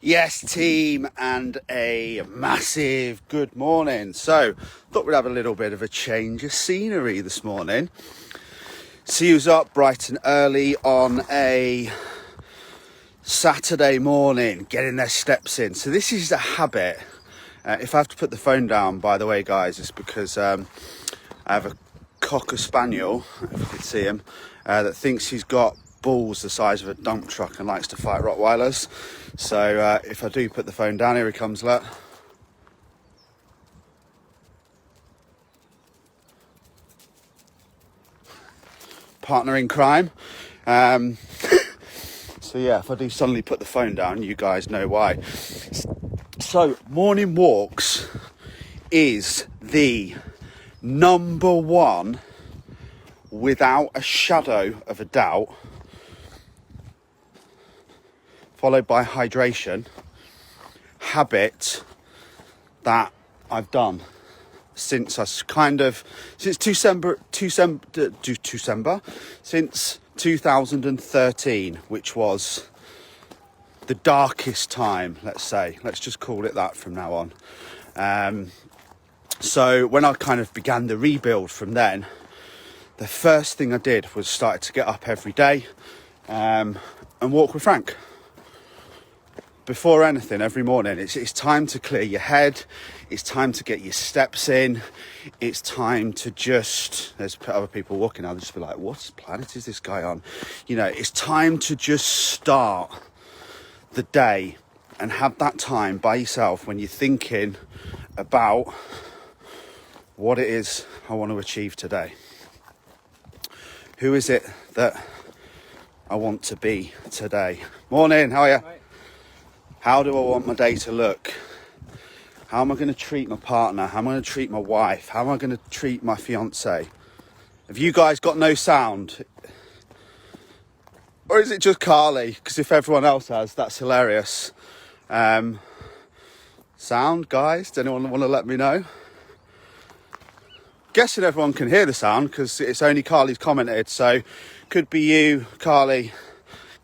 Yes, team, and a massive good morning. So, thought we'd have a little bit of a change of scenery this morning. See who's up bright and early on a Saturday morning, getting their steps in. So this is a habit. If I have to put the phone down, by the way, guys, it's because I have a Cocker Spaniel, if you can see him, that thinks he's got balls the size of a dump truck and likes to fight Rottweilers. So if I do put the phone down, here he comes, look. Partner in crime. So yeah, if I do suddenly put the phone down, you guys know why. So morning walks is the number one, without a shadow of a doubt, followed by hydration, habit that I've done since since 2013, which was the darkest time, let's say. Let's just call it that from now on. So when I kind of began the rebuild from then, the first thing I did was started to get up every day and walk with Frank. Before anything, every morning, it's time to clear your head. It's time to get your steps in. It's time to just, there's other people walking now, they'll just be like, what planet is this guy on? You know, it's time to just start the day and have that time by yourself when you're thinking about what it is I want to achieve today. Who is it that I want to be today? Morning, how are you? Right. How do I want my day to look? How am I going to treat my partner? How am I going to treat my wife? How am I going to treat my fiance? Have you guys got no sound? Or is it just Carly? Because if everyone else has, that's hilarious. Sound, guys? Does anyone want to let me know? Guessing everyone can hear the sound because it's only Carly's commented. So could be you, Carly.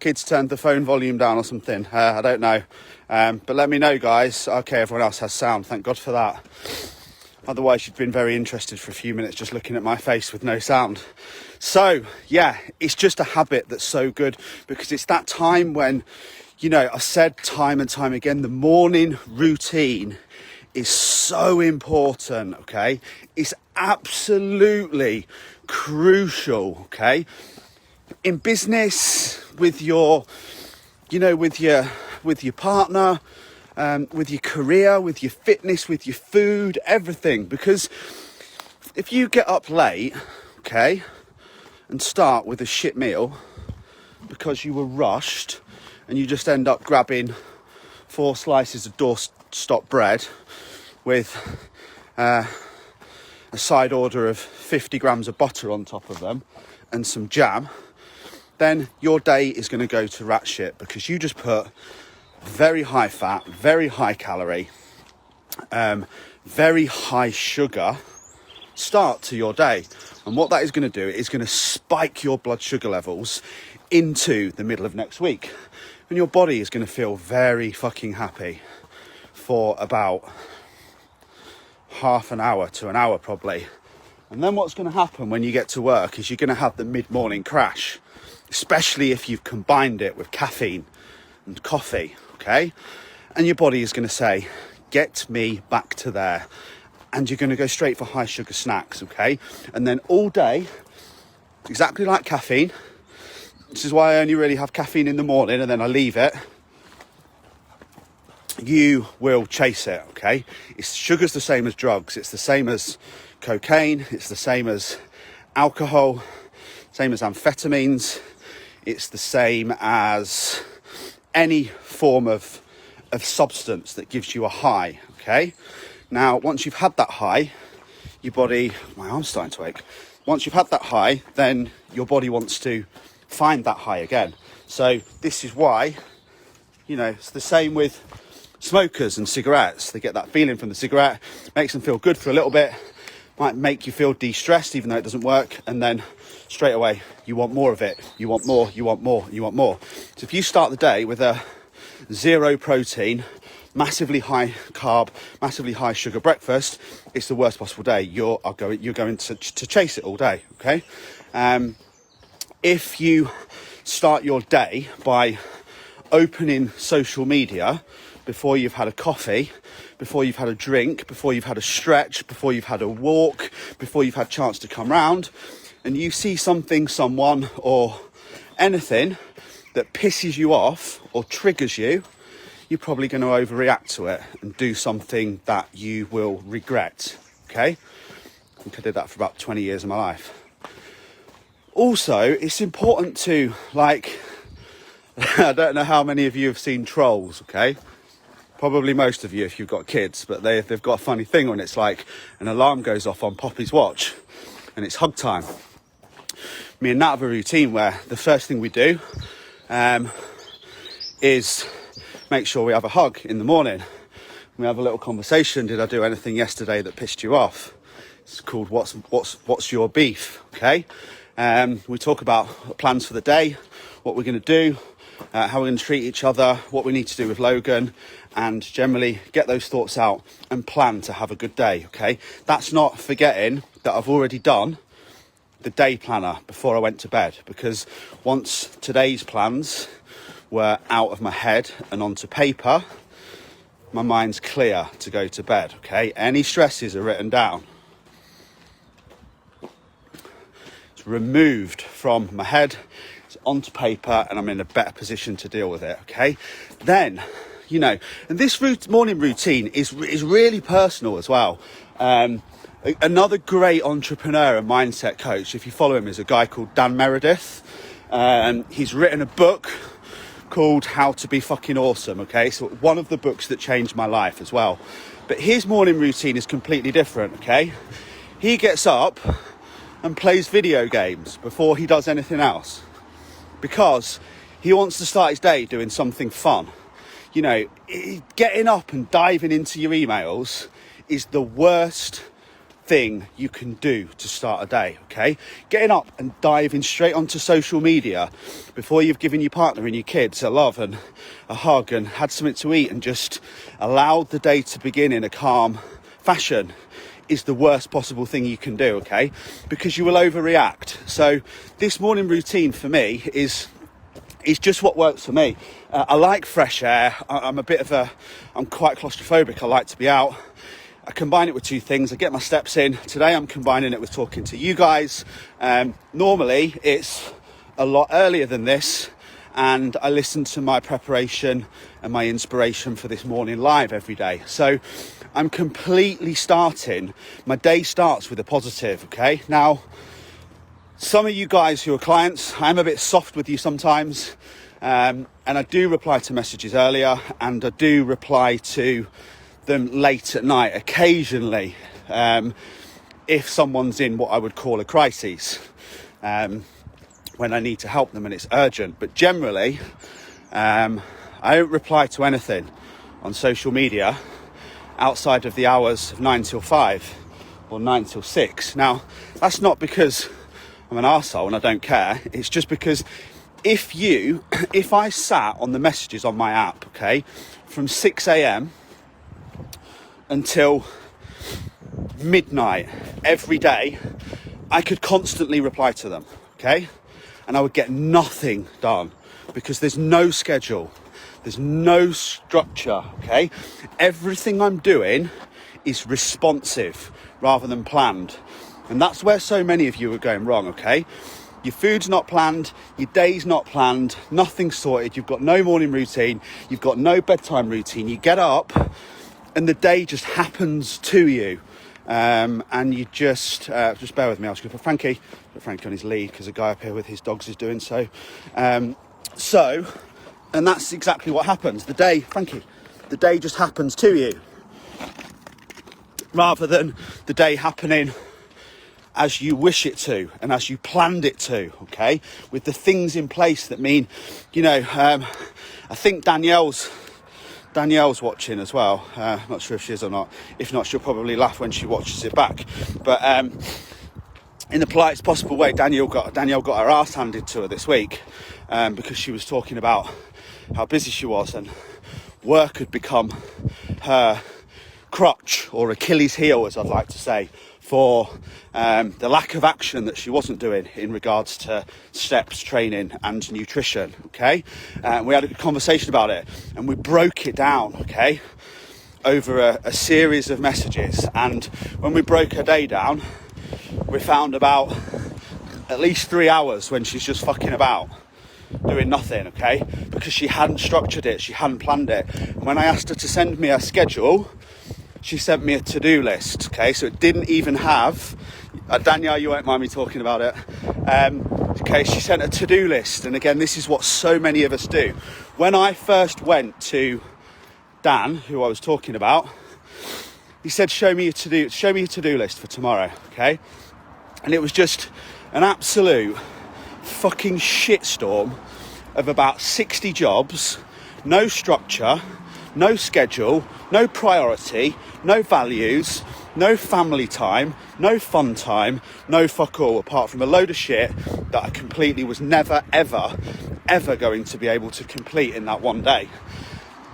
Kids turned the phone volume down or something. I don't know. But let me know, guys. Okay, everyone else has sound. Thank God for that. Otherwise, you'd been very interested for a few minutes just looking at my face with no sound. So, yeah, it's just a habit that's so good because it's that time when, you know, I've said time and time again, the morning routine is so important, okay? It's absolutely crucial, okay? In business, with your, you know, with your partner, with your career, with your fitness, with your food, everything. Because if you get up late, okay, and start with a shit meal because you were rushed and you just end up grabbing 4 slices of doorstop bread with a side order of 50 grams of butter on top of them and some jam, then your day is going to go to rat shit because you just put very high fat, very high calorie, very high sugar start to your day. And what that is going to do is going to spike your blood sugar levels into the middle of next week. And your body is going to feel very fucking happy for about half an hour to an hour probably. And then what's going to happen when you get to work is you're going to have the mid-morning crash, especially if you've combined it with caffeine and coffee, okay? And your body is going to say, get me back to there. And you're going to go straight for high sugar snacks, okay? And then all day, exactly like caffeine, this is why I only really have caffeine in the morning and then I leave it, you will chase it, okay? Sugar's the same as drugs. It's the same as cocaine. It's the same as alcohol, same as amphetamines. It's the same as any form of substance that gives you a high, okay? Now, once you've had that high, your body, my arm's starting to ache. Once you've had that high, then your body wants to find that high again. So this is why, you know, it's the same with smokers and cigarettes. They get that feeling from the cigarette, makes them feel good for a little bit, might make you feel de-stressed even though it doesn't work, and then straight away you want more of it. You want more, you want more, you want more. So if you start the day with a zero protein, massively high carb, massively high sugar breakfast, it's the worst possible day. You're going to chase it all day, okay? If you start your day by opening social media before you've had a coffee, before you've had a drink, before you've had a stretch, before you've had a walk, before you've had a chance to come round, and you see something, someone, or anything that pisses you off or triggers you, you're probably going to overreact to it and do something that you will regret, okay? I think I did that for about 20 years of my life. Also, it's important to, like, I don't know how many of you have seen Trolls, okay? Probably most of you if you've got kids, but they've got a funny thing when it's like an alarm goes off on Poppy's watch and it's hug time. Me and Nat have a routine where the first thing we do is make sure we have a hug in the morning. We have a little conversation. Did I do anything yesterday that pissed you off? It's called What's Your Beef, okay? We talk about plans for the day, what we're going to do, how we're going to treat each other, what we need to do with Logan, and generally get those thoughts out and plan to have a good day, okay? That's not forgetting that I've already done the day planner before I went to bed, because once today's plans were out of my head and onto paper, my mind's clear to go to bed, okay? Any stresses are written down. It's removed from my head, it's onto paper, and I'm in a better position to deal with it, okay? Then, you know, and this morning routine is really personal as well. Another great entrepreneur and mindset coach, if you follow him, is a guy called Dan Meredith. He's written a book called How to Be Fucking Awesome, okay? So one of the books that changed my life as well. But his morning routine is completely different, okay? He gets up and plays video games before he does anything else, because he wants to start his day doing something fun. You know, getting up and diving into your emails is the worst thing you can do to start a day, okay? Getting up and diving straight onto social media before you've given your partner and your kids a love and a hug and had something to eat and just allowed the day to begin in a calm fashion is the worst possible thing you can do, okay? Because you will overreact. So this morning routine for me is just what works for me. I like fresh air. I'm quite claustrophobic. I like to be out. I combine it with two things. I get my steps in. Today I'm combining it with talking to you guys. Normally it's a lot earlier than this, and I listen to my preparation and my inspiration for this morning live every day. So I'm completely starting. My day starts with a positive, okay? Now, some of you guys who are clients, I'm a bit soft with you sometimes. And I do reply to messages earlier, and I do reply to them late at night occasionally, if someone's in what I would call a crisis, when I need to help them and it's urgent. But generally, I don't reply to anything on social media outside of the hours of 9 till 5 or 9 till 6. Now, that's not because I'm an arsehole and I don't care. It's just because if I sat on the messages on my app, okay, from 6 a.m. until midnight every day, I could constantly reply to them, okay? And I would get nothing done because there's no schedule, there's no structure, okay? Everything I'm doing is responsive rather than planned. And that's where so many of you are going wrong, okay? Your food's not planned, your day's not planned, nothing's sorted, you've got no morning routine, you've got no bedtime routine. You get up and the day just happens to you. And you just bear with me, I was going to put Frankie on his lead because the guy up here with his dogs is doing so. And that's exactly what happens. The day just happens to you, rather than the day happening as you wish it to and as you planned it to, okay? With the things in place that mean, you know, I think Danielle's watching as well. Not sure if she is or not. If not, she'll probably laugh when she watches it back. But in the politest possible way, Danielle got her arse handed to her this week, because she was talking about how busy she was, and work had become her crutch, or Achilles heel, as I'd like to say, for the lack of action that she wasn't doing in regards to steps, training and nutrition, okay? We had a good conversation about it, and we broke it down, okay, over a series of messages. And when we broke her day down, we found about at least 3 hours when she's just fucking about, doing nothing, okay? Because she hadn't structured it, she hadn't planned it. And when I asked her to send me her schedule, she sent me a to-do list, okay? So it didn't even have, Danielle, you won't mind me talking about it. Okay, she sent a to-do list. And again, this is what so many of us do. When I first went to Dan, who I was talking about, he said, show me your to-do list for tomorrow, okay? And it was just an absolute fucking shitstorm of about 60 jobs, no structure, no schedule, no priority, no values, no family time, no fun time, no fuck all, apart from a load of shit that I completely was never, ever going to be able to complete in that one day.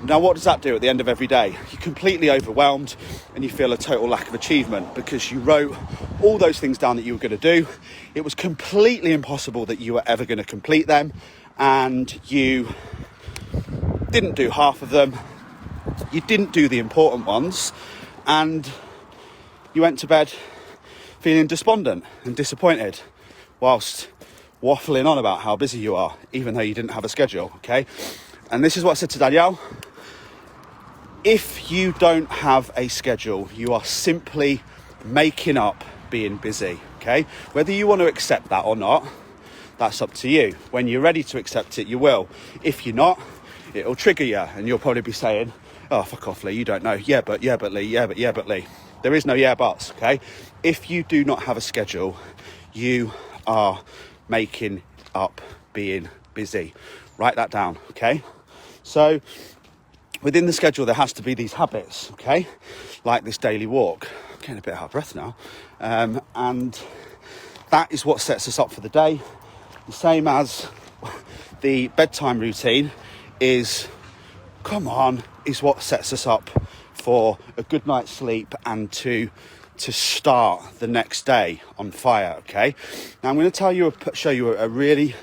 Now, what does that do at the end of every day? You're completely overwhelmed and you feel a total lack of achievement because you wrote all those things down that you were going to do. It was completely impossible that you were ever going to complete them, and you didn't do half of them. You didn't do the important ones, and you went to bed feeling despondent and disappointed whilst waffling on about how busy you are, even though you didn't have a schedule, okay? And this is what I said to Danielle. If you don't have a schedule, you are simply making up being busy, okay? Whether you want to accept that or not, that's up to you. When you're ready to accept it, you will. If you're not, it'll trigger you, and you'll probably be saying, oh, fuck off, Lee, you don't know. Yeah, but Lee, yeah, but Lee. There is no yeah buts, okay? If you do not have a schedule, you are making up being busy. Write that down, okay? So within the schedule, there has to be these habits, okay? Like this daily walk. I'm getting a bit out of breath now. And that is what sets us up for the day. The same as the bedtime routine is what sets us up for a good night's sleep and to start the next day on fire, okay? Now I'm going to show you a really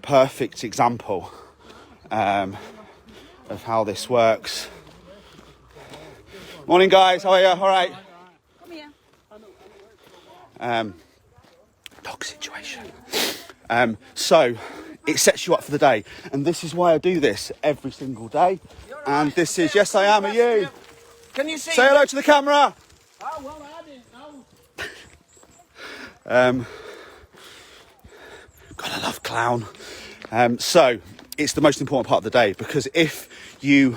perfect example of how this works. Morning, guys. How are you? All right. Come here. Dog situation. So it sets you up for the day, and this is why I do this every single day. And this is, yes, I am. Are you? Can you see? Say hello to the camera. Oh, well, I didn't know. Gotta love clown. So it's the most important part of the day, because if you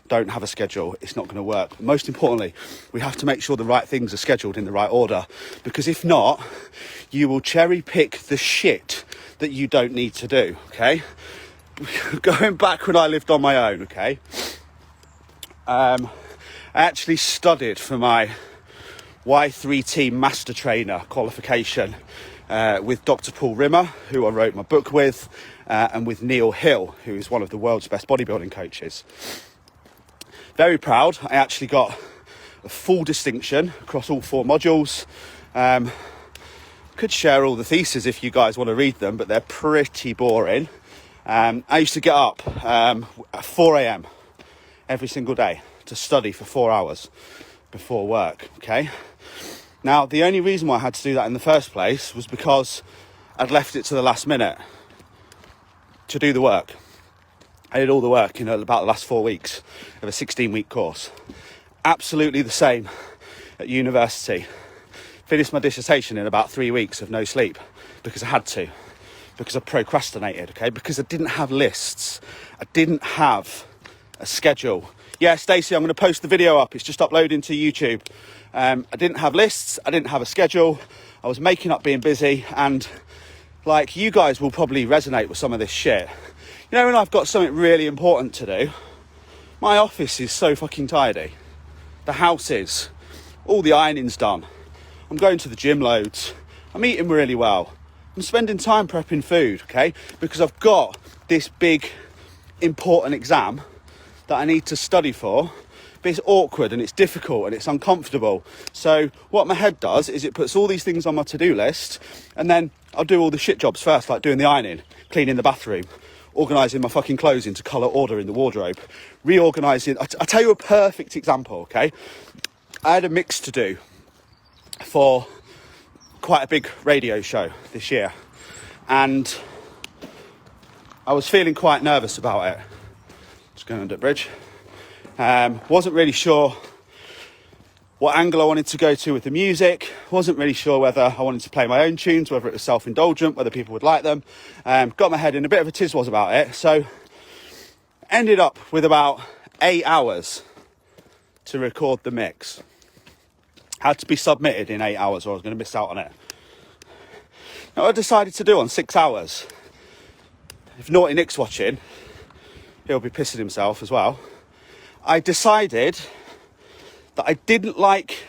don't have a schedule, it's not going to work. Most importantly, we have to make sure the right things are scheduled in the right order, because if not, you will cherry pick the shit that you don't need to do, okay? Going back when I lived on my own, okay? I actually studied for my Y3T Master Trainer qualification with Dr. Paul Rimmer, who I wrote my book with, and with Neil Hill, who is one of the world's best bodybuilding coaches. Very proud. I actually got a full distinction across all 4 modules. Could share all the theses if you guys want to read them, but they're pretty boring. I used to get up at 4 a.m. every single day to study for 4 hours before work, okay? Now, the only reason why I had to do that in the first place was because I'd left it to the last minute to do the work. I did all the work in about the last 4 weeks of a 16-week course. Absolutely the same at university. Finished my dissertation in about 3 weeks of no sleep because I had to, because I procrastinated, okay? Because I didn't have lists. I didn't have a schedule. Yeah, Stacey, I'm going to post the video up. It's just uploading to YouTube. I didn't have lists. I didn't have a schedule. I was making up being busy, and like, you guys will probably resonate with some of this shit. You know, when I've got something really important to do, my office is so fucking tidy. The house is. All the ironing's done. I'm going to the gym loads. I'm eating really well. I'm spending time prepping food, okay? Because I've got this big important exam that I need to study for, but it's awkward and it's difficult and it's uncomfortable. So what my head does is it puts all these things on my to-do list, and then I'll do all the shit jobs first, like doing the ironing, cleaning the bathroom, organising my fucking clothes into colour order in the wardrobe, reorganising. I'll tell you a perfect example, okay? I had a mix to do for quite a big radio show this year, and I was feeling quite nervous about it. Just going under the bridge. Wasn't really sure what angle I wanted to go to with the music. Wasn't really sure whether I wanted to play my own tunes, whether it was self-indulgent, whether people would like them. Got my head in a bit of a tizwaz about it. So ended up with about 8 hours to record the mix. Had to be submitted in 8 hours or I was going to miss out on it. Now, what I decided to do on 6 hours, if Naughty Nick's watching, he'll be pissing himself as well. I decided that I didn't like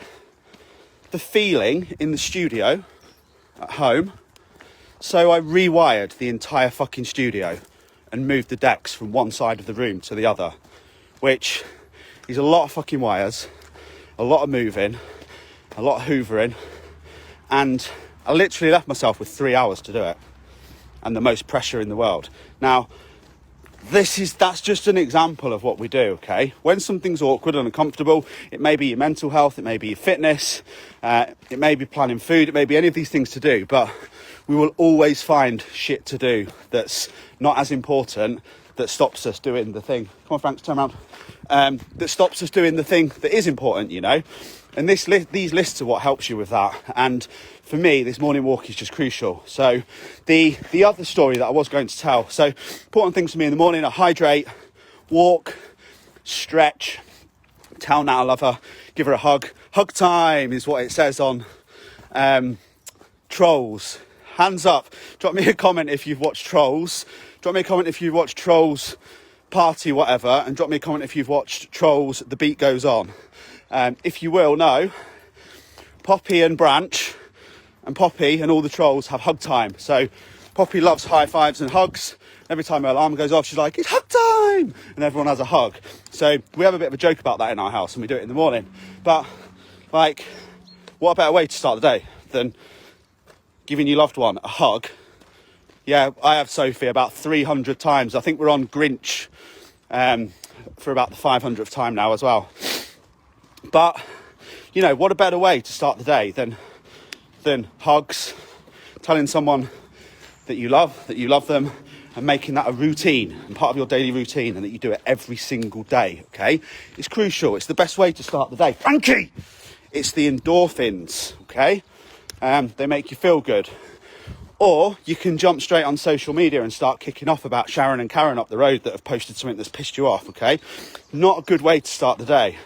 the feeling in the studio at home, so I rewired the entire fucking studio and moved the decks from one side of the room to the other, which is a lot of fucking wires, a lot of moving, a lot of hoovering, and I literally left myself with 3 hours to do it, and the most pressure in the world. Now, that's just an example of what we do, okay? When something's awkward and uncomfortable, it may be your mental health, it may be your fitness, it may be planning food, it may be any of these things to do, but we will always find shit to do that's not as important, that stops us doing the thing. Come on, Frank, turn around. That stops us doing the thing that is important, you know? And these lists are what helps you with that. And for me, this morning walk is just crucial. So the other story that I was going to tell, so important things for me in the morning are hydrate, walk, stretch, tell Nat I love her, give her a hug. Hug time is what it says on Trolls. Hands up. Drop me a comment if you've watched Trolls. Drop me a comment if you've watched Trolls Party, whatever. And drop me a comment if you've watched Trolls The Beat Goes On. If you will know, Poppy and Branch and Poppy and all the trolls have hug time. So Poppy loves high fives and hugs. Every time her alarm goes off, she's like, it's hug time! And everyone has a hug. So we have a bit of a joke about that in our house and we do it in the morning. But, like, what a better way to start the day than giving your loved one a hug? Yeah, I have Sophie about 300 times. I think we're on Grinch for about the 500th time now as well. But, you know, what a better way to start the day than hugs, telling someone that you love them, and making that a routine and part of your daily routine, and that you do it every single day, okay? It's crucial. It's the best way to start the day. Frankie! It's the endorphins, okay? They make you feel good. Or you can jump straight on social media and start kicking off about Sharon and Karen up the road that have posted something that's pissed you off, okay? Not a good way to start the day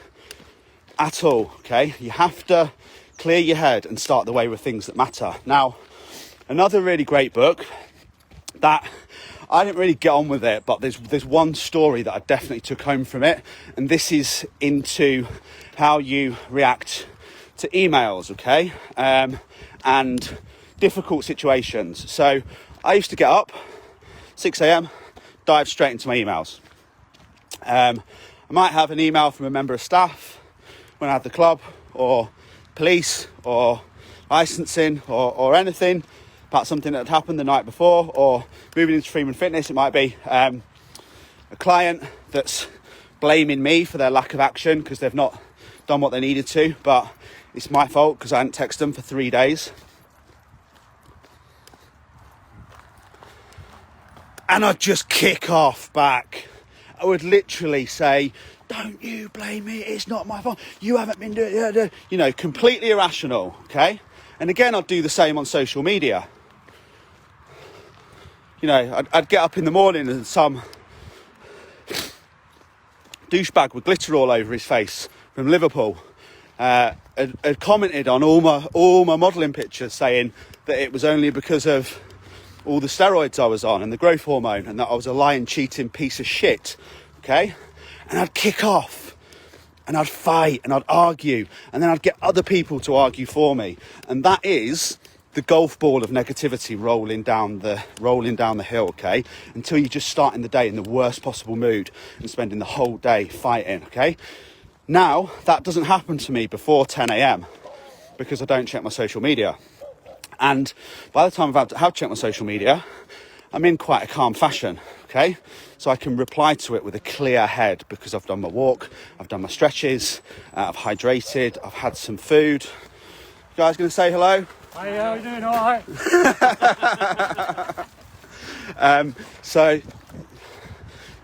at all, okay? You have to clear your head and start the way with things that matter. Now, another really great book that I didn't really get on with it, but there's one story that I definitely took home from it, and this is into how you react to emails, okay? And difficult situations. So I used to get up 6 a.m, dive straight into my emails. I might have an email from a member of staff when I had the club, or police, or licensing, or anything about something that had happened the night before, or moving into Freeman Fitness. It might be a client that's blaming me for their lack of action because they've not done what they needed to, but it's my fault because I hadn't texted them for 3 days. And I'd just kick off back. I would literally say, don't you blame me, it's not my fault, you haven't been doing it, you know, completely irrational, okay? And again, I'd do the same on social media. You know, I'd get up in the morning and some douchebag with glitter all over his face from Liverpool had commented on all my modelling pictures, saying that it was only because of all the steroids I was on and the growth hormone, and that I was a lying, cheating piece of shit, okay? And I'd kick off, and I'd fight, and I'd argue, and then I'd get other people to argue for me. And that is the golf ball of negativity rolling down the hill, okay, until you're just starting the day in the worst possible mood and spending the whole day fighting, okay. Now that doesn't happen to me before 10 a.m. because I don't check my social media, and by the time I've had to check my social media, I'm in quite a calm fashion, okay, so I can reply to it with a clear head because I've done my walk, I've done my stretches, I've hydrated, I've had some food. You guys gonna say hello? Hey, how you doing? All right.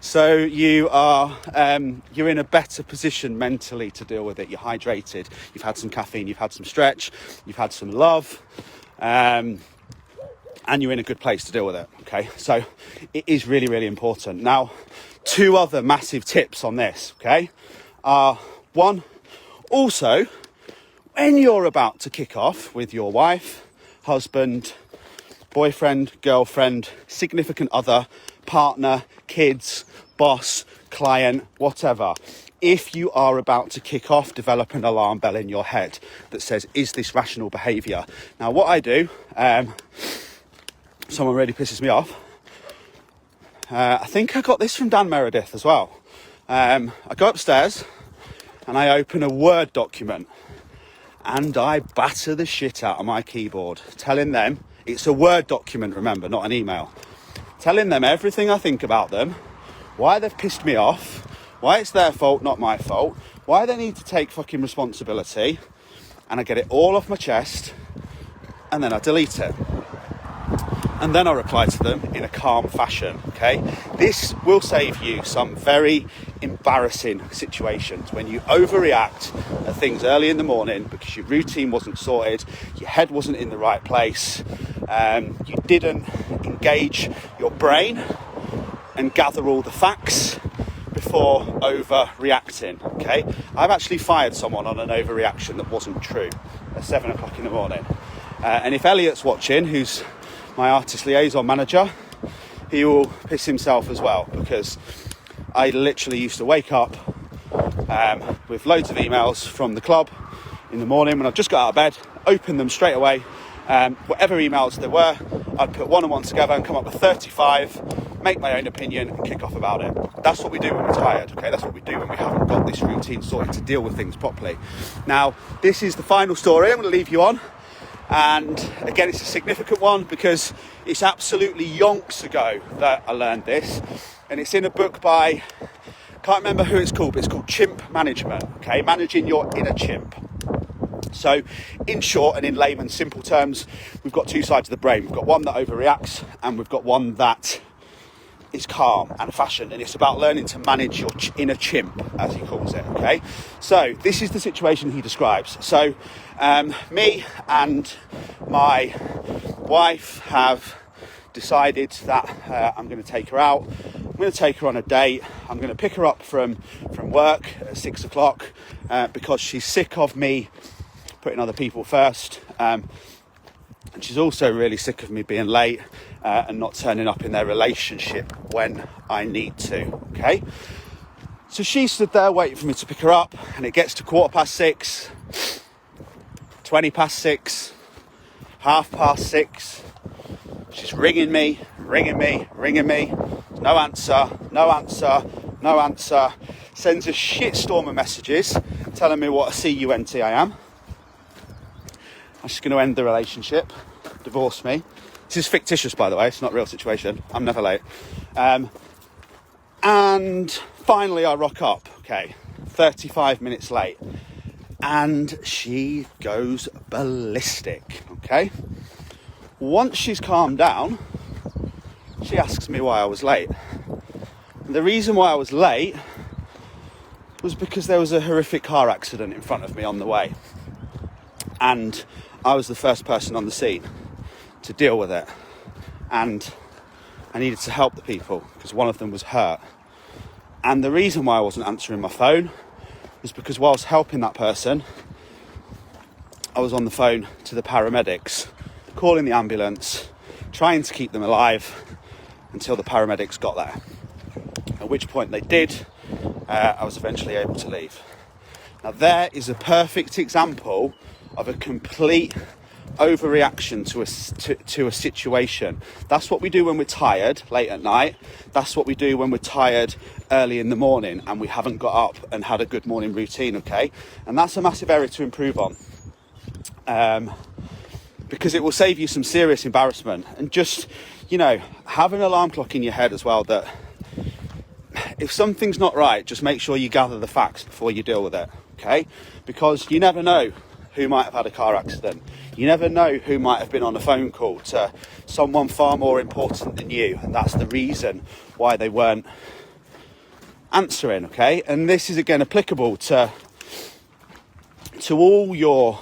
So you are, you're in a better position mentally to deal with it. You're hydrated, you've had some caffeine, you've had some stretch, you've had some love, and you're in a good place to deal with it, okay? So it is really, really important. Now, 2 other massive tips on this, okay, are one, also, when you're about to kick off with your wife, husband, boyfriend, girlfriend, significant other, partner, kids, boss, client, whatever, if you are about to kick off, develop an alarm bell in your head that says, is this rational behaviour? Now, what I do, someone really pisses me off. I think I got this from Dan Meredith as well. I go upstairs and I open a Word document and I batter the shit out of my keyboard, telling them, it's a Word document, remember, not an email, telling them everything I think about them, why they've pissed me off, why it's their fault, not my fault, why they need to take fucking responsibility, and I get it all off my chest, and then I delete it. And then I reply to them in a calm fashion, okay? This will save you some very embarrassing situations when you overreact at things early in the morning because your routine wasn't sorted, your head wasn't in the right place, you didn't engage your brain and gather all the facts before overreacting, okay? I've actually fired someone on an overreaction that wasn't true at 7 o'clock in the morning. And if Elliot's watching, who's my artist liaison manager, he will piss himself as well, because I literally used to wake up with loads of emails from the club in the morning when I just got out of bed, open them straight away, whatever emails there were, I'd put one and one together and come up with 35, make my own opinion and kick off about it. That's what we do when we're tired, okay? That's what we do when we haven't got this routine sorted to deal with things properly. Now, this is the final story I'm going to leave you on. And again, it's a significant one because it's absolutely yonks ago that I learned this. And it's in a book by, can't remember who it's called, but it's called Chimp Management, okay? Managing your inner chimp. So in short and in layman's simple terms, we've got 2 sides of the brain. We've got one that overreacts and we've got one that is calm and fashioned, and it's about learning to manage your inner chimp, as he calls it, okay? So this is the situation he describes. So me and my wife have decided that I'm going to take her out. I'm going to take her on a date. I'm going to pick her up from work at 6 o'clock because she's sick of me putting other people first. And she's also really sick of me being late and not turning up in their relationship when I need to, okay? So she stood there waiting for me to pick her up, and it gets to 6:15, 6:20, 6:30. She's ringing me. No answer. Sends a shitstorm of messages telling me what a cunt I am. I'm just going to end the relationship, divorce me. This is fictitious, by the way. It's not a real situation. I'm never late. And finally I rock up, okay, 35 minutes late. And she goes ballistic, okay? Once she's calmed down, she asks me why I was late. And the reason why I was late was because there was a horrific car accident in front of me on the way. And I was the first person on the scene to deal with it, and I needed to help the people because one of them was hurt. And the reason why I wasn't answering my phone was because whilst helping that person, I was on the phone to the paramedics, calling the ambulance, trying to keep them alive until the paramedics got there, at which point they did. I was eventually able to leave. Now there is a perfect example of a complete overreaction to a situation. That's what we do when we're tired late at night. That's what we do when we're tired early in the morning and we haven't got up and had a good morning routine, okay? And that's a massive area to improve on, because it will save you some serious embarrassment. And just, you know, have an alarm clock in your head as well, that if something's not right, just make sure you gather the facts before you deal with it, okay? Because you never know who might have had a car accident. You never know who might have been on a phone call to someone far more important than you, and that's the reason why they weren't answering, okay? And this is again applicable to all your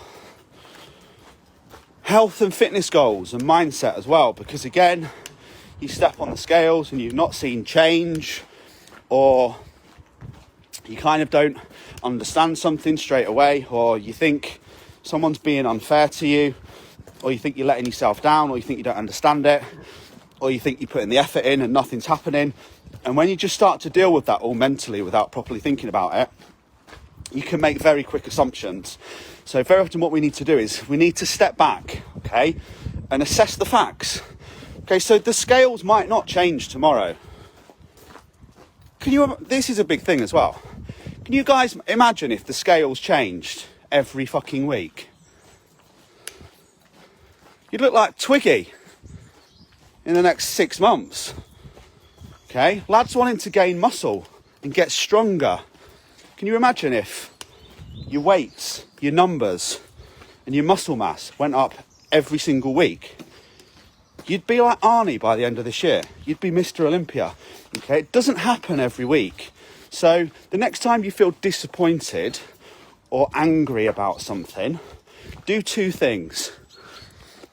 health and fitness goals and mindset as well, because again, you step on the scales and you've not seen change, or you kind of don't understand something straight away, or you think someone's being unfair to you, or you think you're letting yourself down, or you think you don't understand it, or you think you're putting the effort in and nothing's happening. And when you just start to deal with that all mentally without properly thinking about it, you can make very quick assumptions. So very often what we need to do is we need to step back, okay, and assess the facts. Okay, so the scales might not change tomorrow. This is a big thing as well. Can you guys imagine if the scales changed every fucking week? You'd look like Twiggy in the next 6 months. Okay, lads wanting to gain muscle and get stronger. Can you imagine if your weights, your numbers and your muscle mass went up every single week? You'd be like Arnie by the end of this year. You'd be Mr. Olympia. Okay, it doesn't happen every week. So the next time you feel disappointed or angry about something, do 2 things.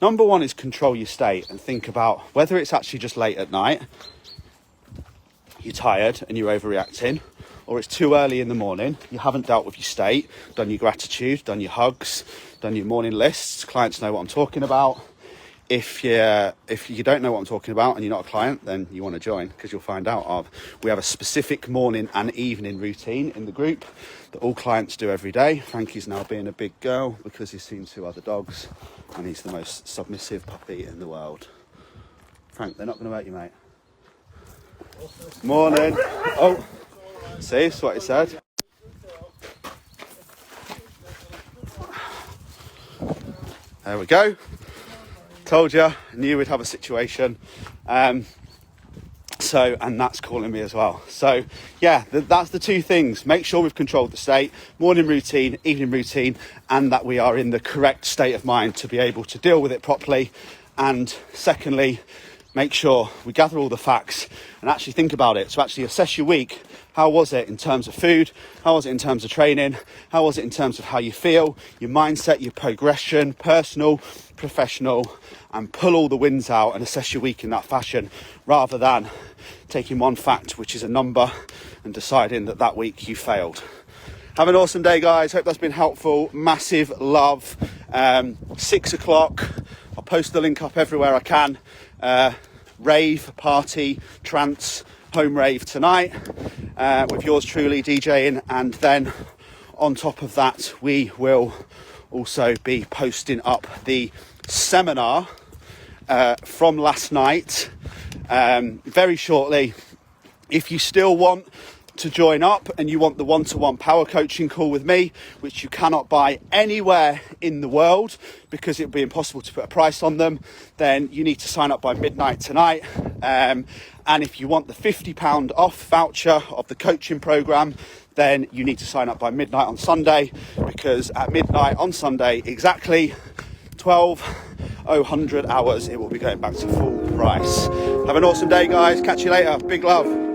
Number 1 is control your state and think about whether it's actually just late at night, you're tired and you're overreacting, or it's too early in the morning, you haven't dealt with your state, done your gratitude, done your hugs, done your morning lists. Clients know what I'm talking about. If you don't know what I'm talking about and you're not a client, then you want to join, because you'll find out we have a specific morning and evening routine in the group that all clients do every day. Frankie's now being a big girl because he's seen 2 other dogs and he's the most submissive puppy in the world. Frank, they're not going to hurt you, mate. Morning. Oh, see, that's what he said. There we go. Told you, knew we'd have a situation. And that's calling me as well. So yeah, that's the 2 things. Make sure we've controlled the state, morning routine, evening routine, and that we are in the correct state of mind to be able to deal with it properly. And secondly, make sure we gather all the facts and actually think about it. So actually assess your week. How was it in terms of food? How was it in terms of training? How was it in terms of how you feel, your mindset, your progression, personal, professional, and pull all the wins out and assess your week in that fashion, rather than taking one fact, which is a number, and deciding that week you failed. Have an awesome day, guys. Hope that's been helpful. Massive love. 6 o'clock. I'll post the link up everywhere I can. Rave, party, trance, home rave tonight with yours truly DJing, and then on top of that we will also be posting up the seminar from last night very shortly. If you still want to join up and you want the one-to-one power coaching call with me, which you cannot buy anywhere in the world because it would be impossible to put a price on them, then you need to sign up by midnight tonight. And if you want the £50 off voucher of the coaching program, then you need to sign up by midnight on Sunday, because at midnight on Sunday, exactly 12:00 hours, it will be going back to full price. Have an awesome day, guys. Catch you later. Big love.